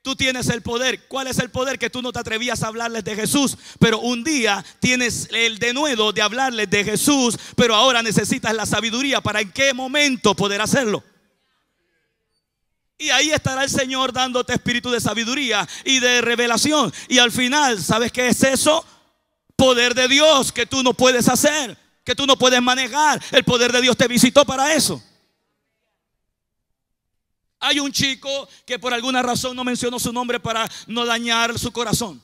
tú tienes el poder. ¿Cuál es el poder? Que tú no te atrevías a hablarles de Jesús, pero un día tienes el denuedo de hablarles de Jesús, pero ahora necesitas la sabiduría para en qué momento poder hacerlo. Y ahí estará el Señor dándote espíritu de sabiduría y de revelación. Y al final, ¿sabes qué es eso? Poder de Dios que tú no puedes hacer, que tú no puedes manejar. El poder de Dios te visitó para eso. Hay un chico que por alguna razón no mencionó su nombre para no dañar su corazón.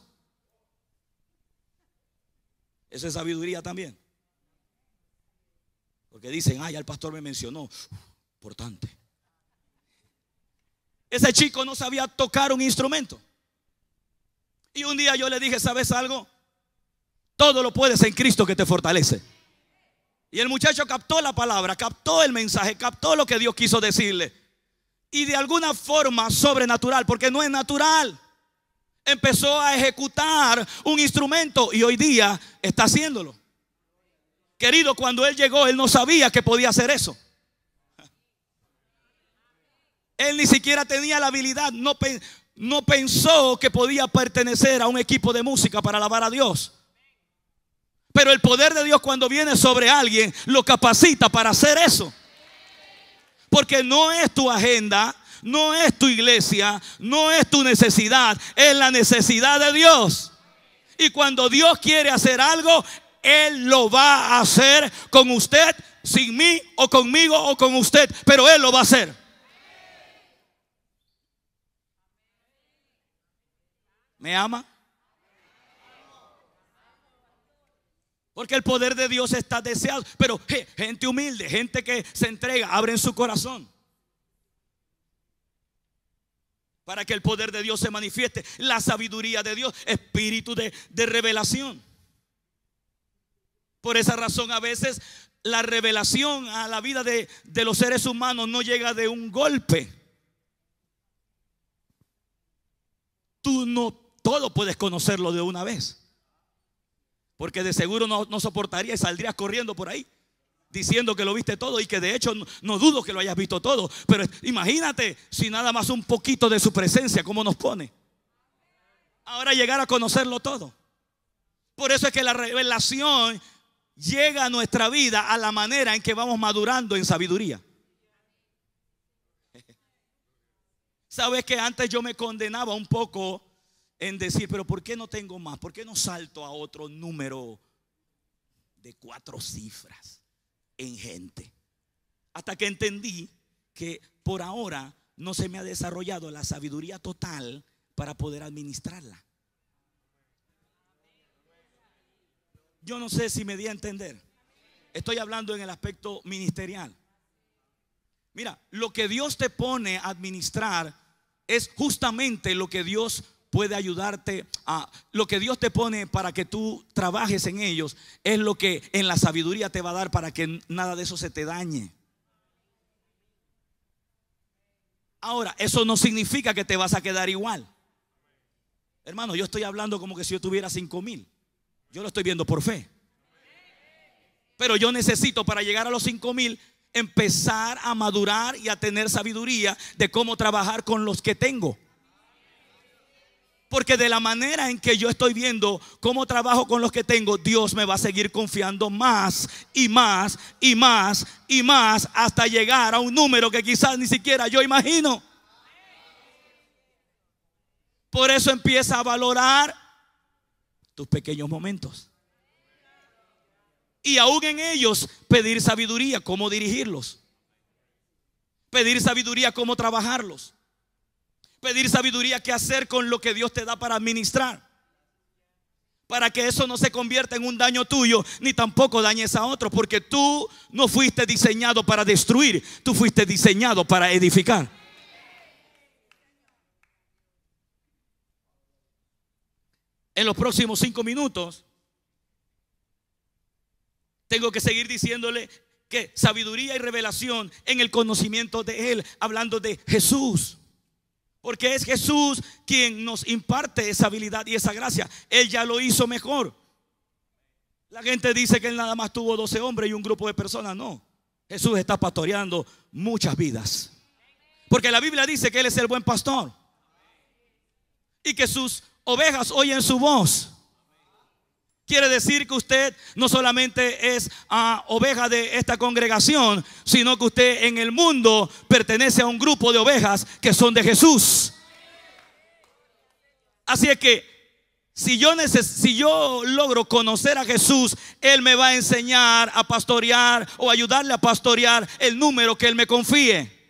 Esa es sabiduría también. Porque dicen: ay, el pastor me mencionó. Importante. Ese chico no sabía tocar un instrumento. Y un día yo le dije: ¿sabes algo? Todo lo puedes en Cristo que te fortalece. Y el muchacho captó la palabra, captó el mensaje, captó lo que Dios quiso decirle. Y de alguna forma sobrenatural, porque no es natural, empezó a ejecutar un instrumento y hoy día está haciéndolo. Querido, cuando él llegó, él no sabía que podía hacer eso. Él ni siquiera tenía la habilidad, no pensó que podía pertenecer a un equipo de música para alabar a Dios. Pero el poder de Dios, cuando viene sobre alguien, lo capacita para hacer eso. Porque no es tu agenda, no es tu iglesia, no es tu necesidad, es la necesidad de Dios. Y cuando Dios quiere hacer algo, Él lo va a hacer con usted, sin mí, o conmigo, o con usted. Pero Él lo va a hacer. ¿Me ama? Porque el poder de Dios está deseado. Pero gente humilde, gente que se entrega, abren su corazón para que el poder de Dios se manifieste. La sabiduría de Dios, espíritu de revelación. Por esa razón a veces la revelación a la vida de los seres humanos no llega de un golpe. Tú no todo puedes conocerlo de una vez. Porque de seguro no soportarías y saldrías corriendo por ahí diciendo que lo viste todo, y que de hecho no dudo que lo hayas visto todo. Pero imagínate si nada más un poquito de su presencia, cómo nos pone. Ahora llegar a conocerlo todo. Por eso es que la revelación llega a nuestra vida a la manera en que vamos madurando en sabiduría. Sabes que antes yo me condenaba un poco en decir, pero ¿por qué no tengo más? ¿Por qué no salto a otro número de 4 cifras en gente? Hasta que entendí que por ahora no se me ha desarrollado la sabiduría total para poder administrarla. Yo no sé si me di a entender. Estoy hablando en el aspecto ministerial. Mira, lo que Dios te pone a administrar es justamente lo que Dios puede ayudarte a, lo que Dios te pone para que tú trabajes en ellos, es lo que en la sabiduría te va a dar para que nada de eso se te dañe. Ahora, eso no significa que te vas a quedar igual. Hermano, yo estoy hablando como que si yo tuviera 5,000. Yo lo estoy viendo por fe. Pero yo necesito, para llegar a los 5,000, empezar a madurar y a tener sabiduría de cómo trabajar con los que tengo. Porque de la manera en que yo estoy viendo cómo trabajo con los que tengo, Dios me va a seguir confiando más y más y más y más, hasta llegar a un número que quizás ni siquiera yo imagino. Por eso empieza a valorar tus pequeños momentos. Y aún en ellos pedir sabiduría, cómo dirigirlos. Pedir sabiduría, cómo trabajarlos. Pedir sabiduría, qué hacer con lo que Dios te da para administrar, para que eso no se convierta en un daño tuyo, ni tampoco dañes a otros. Porque tú no fuiste diseñado para destruir, tú fuiste diseñado para edificar. En los próximos 5 minutos tengo que seguir diciéndole que sabiduría y revelación en el conocimiento de Él, hablando de Jesús. Porque es Jesús quien nos imparte esa habilidad y esa gracia. Él ya lo hizo mejor. La gente dice que Él nada más tuvo 12 hombres y un grupo de personas. No, Jesús está pastoreando muchas vidas. Porque la Biblia dice que Él es el buen pastor y que sus ovejas oyen su voz. Quiere decir que usted no solamente es oveja de esta congregación, sino que usted en el mundo pertenece a un grupo de ovejas que son de Jesús. Así es que si yo logro conocer a Jesús, Él me va a enseñar a pastorear o ayudarle a pastorear el número que Él me confíe.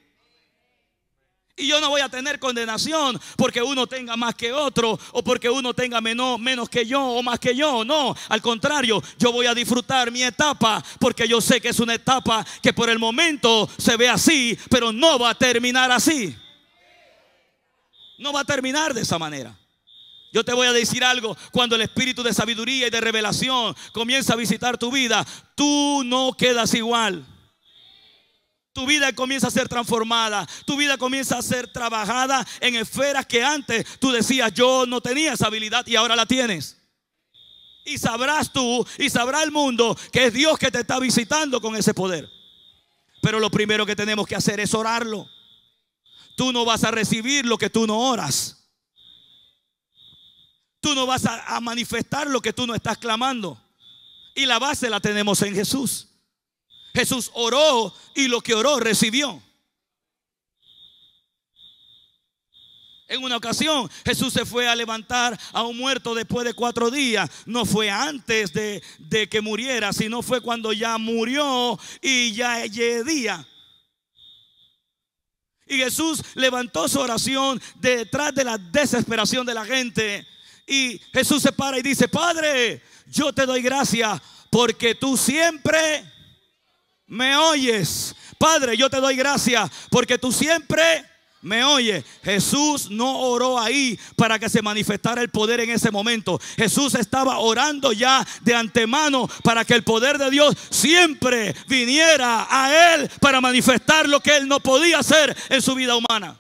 Y yo no voy a tener condenación porque uno tenga más que otro, o porque uno tenga menos que yo o más que yo. No, al contrario, yo voy a disfrutar mi etapa, porque yo sé que es una etapa que por el momento se ve así, pero no va a terminar así. No va a terminar de esa manera. Yo te voy a decir algo: cuando el espíritu de sabiduría y de revelación comienza a visitar tu vida, tú no quedas igual. Tu vida comienza a ser transformada. Tu vida comienza a ser trabajada en esferas que antes tú decías, yo no tenía esa habilidad, y ahora la tienes. Y sabrás tú y sabrá el mundo que es Dios que te está visitando con ese poder. Pero lo primero que tenemos que hacer es orarlo. tú no vas a recibir lo que tú no oras. Tú no vas a manifestar lo que tú no estás clamando. Y la base la tenemos en Jesús. Jesús oró y lo que oró recibió. En una ocasión Jesús se fue a levantar a un muerto después de 4 días. No fue antes de que muriera, sino fue cuando ya murió y ya es día. Y Jesús levantó su oración detrás de la desesperación de la gente. Y Jesús se para y dice: Padre, yo te doy gracias porque tú siempre me oyes. Padre, yo te doy gracias porque tú siempre me oyes. Jesús no oró ahí para que se manifestara el poder en ese momento. Jesús estaba orando ya de antemano para que el poder de Dios siempre viniera a él para manifestar lo que él no podía hacer en su vida humana.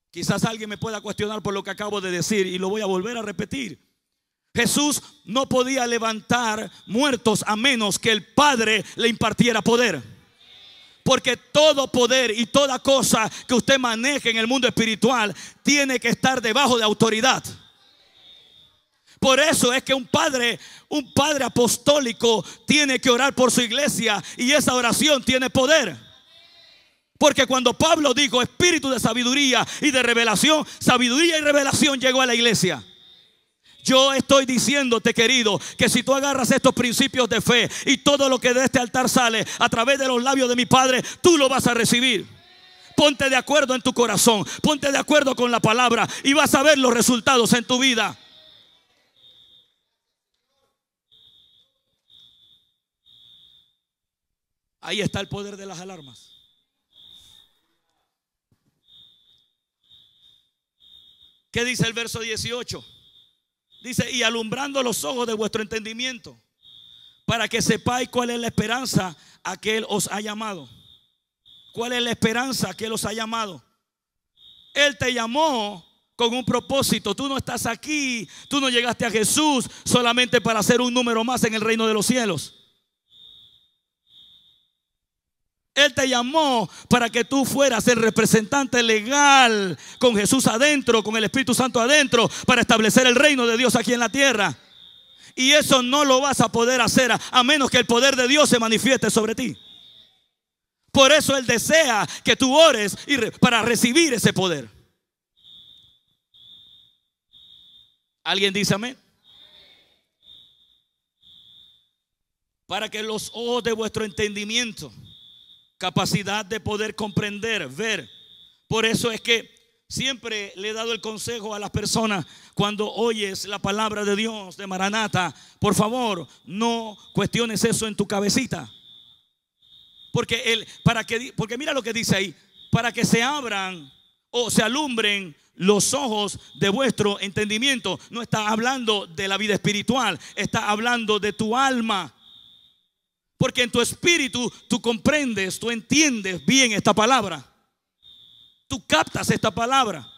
Quizás alguien me pueda cuestionar por lo que acabo de decir y lo voy a volver a repetir. Jesús no podía levantar muertos a menos que el Padre le impartiera poder. Porque todo poder y toda cosa que usted maneje en el mundo espiritual tiene que estar debajo de autoridad. Por eso es que un padre apostólico tiene que orar por su iglesia y esa oración tiene poder. Porque cuando Pablo dijo espíritu de sabiduría y de revelación, sabiduría y revelación llegó a la iglesia. Yo estoy diciéndote, querido, que si tú agarras estos principios de fe y todo lo que de este altar sale a través de los labios de mi Padre, tú lo vas a recibir. Ponte de acuerdo en tu corazón, ponte de acuerdo con la palabra y vas a ver los resultados en tu vida. Ahí está el poder de las alarmas. ¿Qué dice el verso 18? Dice: y alumbrando los ojos de vuestro entendimiento, para que sepáis cuál es la esperanza a que Él os ha llamado. ¿Cuál es la esperanza que Él os ha llamado? Él te llamó con un propósito. Tú no estás aquí, tú no llegaste a Jesús solamente para ser un número más en el reino de los cielos. Él te llamó para que tú fueras el representante legal con Jesús adentro, con el Espíritu Santo adentro, para establecer el reino de Dios aquí en la tierra. Y eso no lo vas a poder hacer a menos que el poder de Dios se manifieste sobre ti. Por eso Él desea que tú ores para recibir ese poder. ¿Alguien dice amén? Para que los ojos de vuestro entendimiento, capacidad de poder comprender, ver. Por eso es que siempre le he dado el consejo a las personas: cuando oyes la palabra de Dios de Maranata, por favor, no cuestiones eso en tu cabecita. Porque mira lo que dice ahí: para que se abran o se alumbren los ojos de vuestro entendimiento. No está hablando de la vida espiritual, está hablando de tu alma. Porque en tu espíritu tú comprendes, tú entiendes bien esta palabra. Tú captas esta palabra.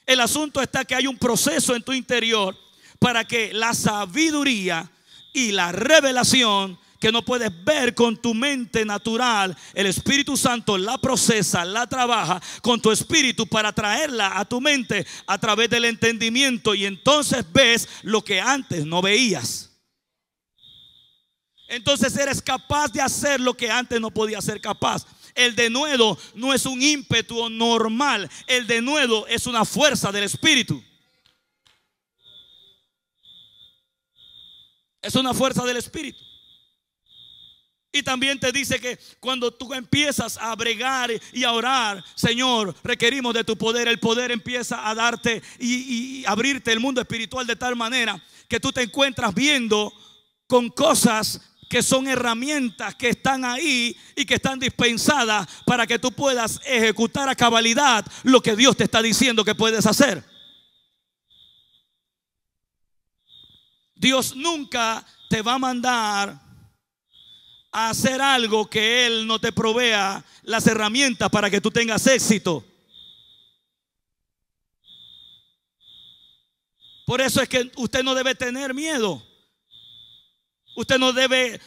El asunto está que hay un proceso en tu interior para que la sabiduría y la revelación que no puedes ver con tu mente natural, el Espíritu Santo la procesa, la trabaja con tu espíritu para traerla a tu mente a través del entendimiento. Y entonces ves lo que antes no veías. Entonces eres capaz de hacer lo que antes no podías ser capaz. El denuedo no es un ímpetu normal. El denuedo es una fuerza del Espíritu. Es una fuerza del Espíritu. Y también te dice que cuando tú empiezas a bregar y a orar: Señor, requerimos de tu poder. El poder empieza a darte y abrirte el mundo espiritual de tal manera que tú te encuentras viendo con cosas que son herramientas que están ahí y que están dispensadas para que tú puedas ejecutar a cabalidad lo que Dios te está diciendo que puedes hacer. Dios nunca te va a mandar a hacer algo que Él no te provea las herramientas para que tú tengas éxito. Por eso es que usted no debe tener miedo. Usted no debe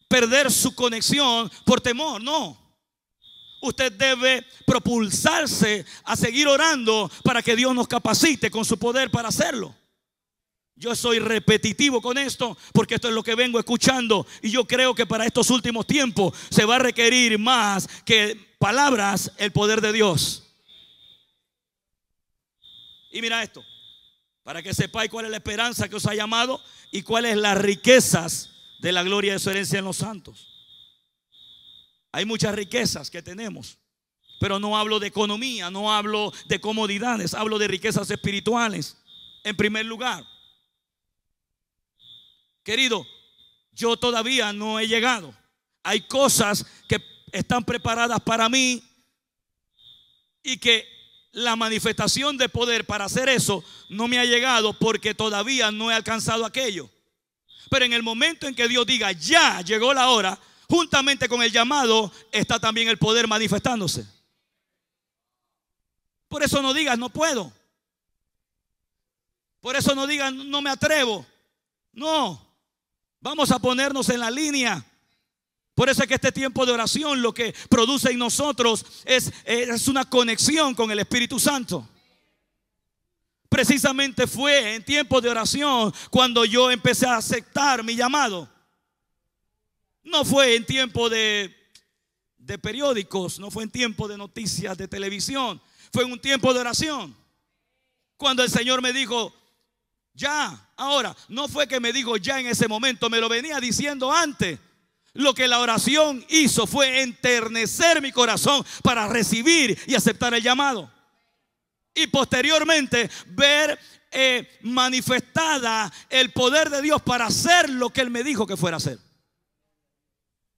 perder su conexión por temor, no. Usted debe propulsarse a seguir orando para que Dios nos capacite con su poder para hacerlo. Yo soy repetitivo con esto porque esto es lo que vengo escuchando, y yo creo que para estos últimos tiempos se va a requerir más que palabras, el poder de Dios. Y mira esto, para que sepáis cuál es la esperanza que os ha llamado y cuáles las riquezas de la gloria de su herencia en los santos. Hay muchas riquezas que tenemos, pero no hablo de economía, no hablo de comodidades, hablo de riquezas espirituales en primer lugar. Querido, yo todavía no he llegado. Hay cosas que están preparadas para mí y que la manifestación de poder para hacer eso no me ha llegado porque todavía no he alcanzado aquello. Pero en el momento en que Dios diga ya llegó la hora, juntamente con el llamado está también el poder manifestándose. Por eso no digas no puedo. Por eso no digas no me atrevo. No, vamos a ponernos en la línea. Por eso es que este tiempo de oración lo que produce en nosotros es una conexión con el Espíritu Santo. Precisamente fue en tiempo de oración cuando yo empecé a aceptar mi llamado. No fue en tiempo de periódicos, no fue en tiempo de noticias de televisión, fue en un tiempo de oración. Cuando el Señor me dijo ya, ahora, no fue que me dijo ya en ese momento, me lo venía diciendo antes. Lo que la oración hizo fue enternecer mi corazón para recibir y aceptar el llamado. Y posteriormente ver manifestada el poder de Dios para hacer lo que Él me dijo que fuera a hacer.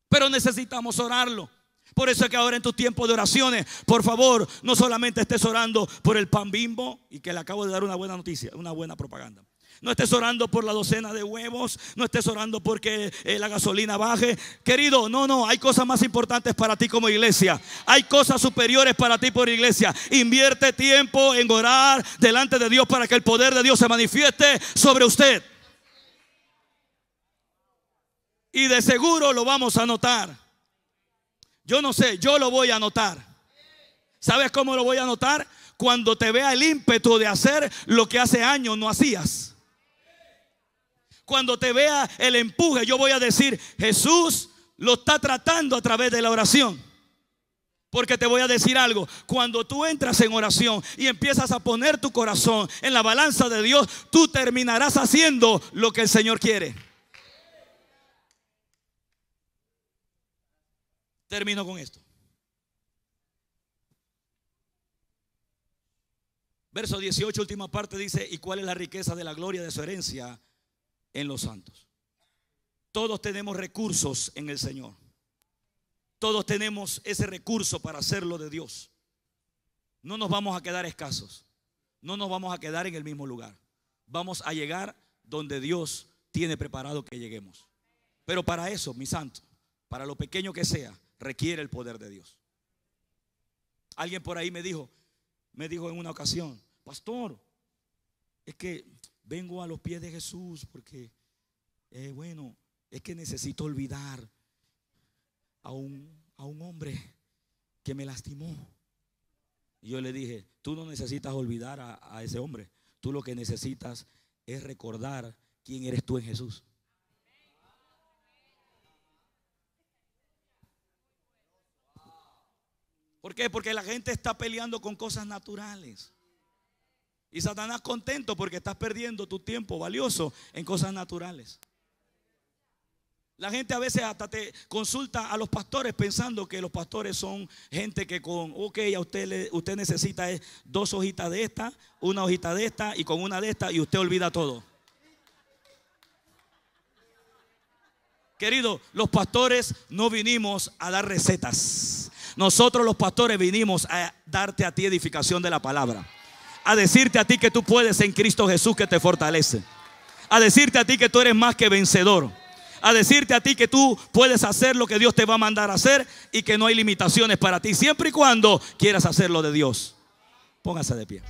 Pero necesitamos orarlo. Por eso es que ahora en tu tiempo de oraciones, por favor, no solamente estés orando por el pan Bimbo, y que le acabo de dar una buena noticia, una buena propaganda. No estés orando por la docena de huevos, no estés orando porque la gasolina baje. Querido, no, hay cosas más importantes para ti como iglesia. Hay cosas superiores para ti por iglesia. Invierte tiempo en orar delante de Dios para que el poder de Dios se manifieste sobre usted. Y de seguro lo vamos a notar. Yo no sé, yo lo voy a notar. ¿Sabes cómo lo voy a notar? Cuando te vea el ímpetu de hacer lo que hace años no hacías. Cuando te vea el empuje, yo voy a decir, Jesús lo está tratando a través de la oración. Porque te voy a decir algo, cuando tú entras en oración y empiezas a poner tu corazón en la balanza de Dios, tú terminarás haciendo lo que el Señor quiere. Termino con esto. Verso 18, última parte, dice: ¿y cuál es la riqueza de la gloria de su herencia en los santos? Todos tenemos recursos en el Señor. Todos tenemos ese recurso para hacerlo de Dios. No nos vamos a quedar escasos. No nos vamos a quedar en el mismo lugar. Vamos a llegar donde Dios tiene preparado que lleguemos. Pero para eso, mi santo, para lo pequeño que sea, requiere el poder de Dios. Alguien por ahí me dijo en una ocasión: pastor, es que vengo a los pies de Jesús porque bueno, es que necesito olvidar a un hombre que me lastimó. Y yo le dije: tú no necesitas olvidar a ese hombre. Tú lo que necesitas es recordar quién eres tú en Jesús. ¿Por qué? Porque la gente está peleando con cosas naturales. Y Satanás contento porque estás perdiendo tu tiempo valioso en cosas naturales. La gente a veces hasta te consulta a los pastores pensando que los pastores son gente que a usted necesita 2 hojitas de esta, una hojita de esta y con una de esta, y usted olvida todo. Querido, los pastores no vinimos a dar recetas. Nosotros los pastores vinimos a darte a ti edificación de la palabra. A decirte a ti que tú puedes en Cristo Jesús que te fortalece. A decirte a ti que tú eres más que vencedor. A decirte a ti que tú puedes hacer lo que Dios te va a mandar a hacer y que no hay limitaciones para ti, siempre y cuando quieras hacerlo de Dios. Póngase de pie.